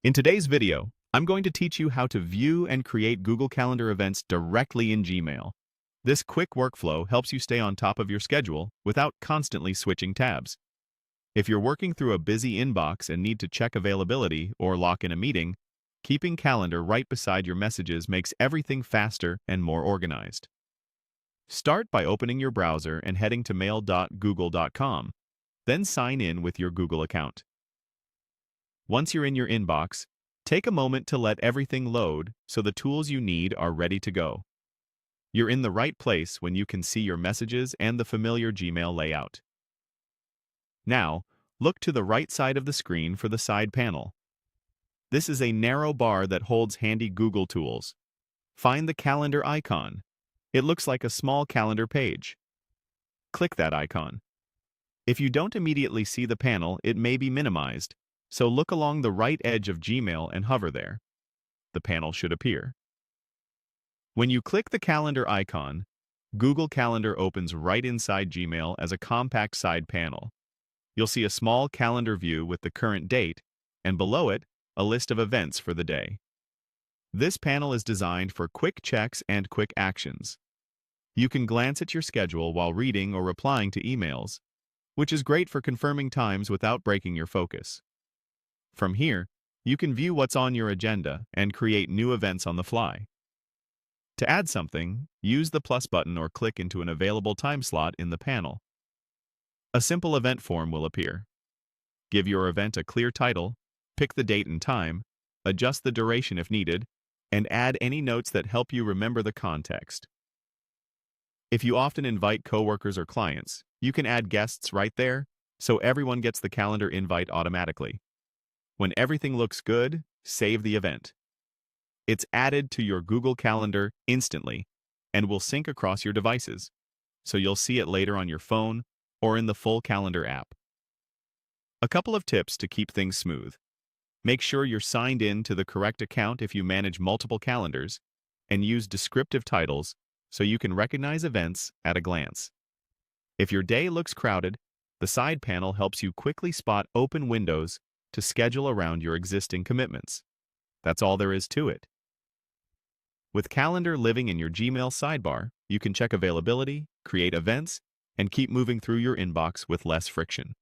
In today's video, I'm going to teach you how to view and create Google Calendar events directly in Gmail. This quick workflow helps you stay on top of your schedule without constantly switching tabs. If you're working through a busy inbox and need to check availability or lock in a meeting, keeping Calendar right beside your messages makes everything faster and more organized. Start by opening your browser and heading to mail.google.com, then sign in with your Google account. Once you're in your inbox, take a moment to let everything load so the tools you need are ready to go. You're in the right place when you can see your messages and the familiar Gmail layout. Now, look to the right side of the screen for the side panel. This is a narrow bar that holds handy Google tools. Find the calendar icon. It looks like a small calendar page. Click that icon. If you don't immediately see the panel, it may be minimized, so look along the right edge of Gmail and hover there. The panel should appear. When you click the calendar icon, Google Calendar opens right inside Gmail as a compact side panel. You'll see a small calendar view with the current date, and below it, a list of events for the day. This panel is designed for quick checks and quick actions. You can glance at your schedule while reading or replying to emails, which is great for confirming times without breaking your focus. From here, you can view what's on your agenda and create new events on the fly. To add something, use the plus button or click into an available time slot in the panel. A simple event form will appear. Give your event a clear title, pick the date and time, adjust the duration if needed, and add any notes that help you remember the context. If you often invite coworkers or clients, you can add guests right there, so everyone gets the calendar invite automatically. When everything looks good, save the event. It's added to your Google Calendar instantly and will sync across your devices, so you'll see it later on your phone or in the full Calendar app. A couple of tips to keep things smooth. Make sure you're signed in to the correct account if you manage multiple calendars, and use descriptive titles so you can recognize events at a glance. If your day looks crowded, the side panel helps you quickly spot open windows to schedule around your existing commitments. That's all there is to it. With Calendar living in your Gmail sidebar, you can check availability, create events, and keep moving through your inbox with less friction.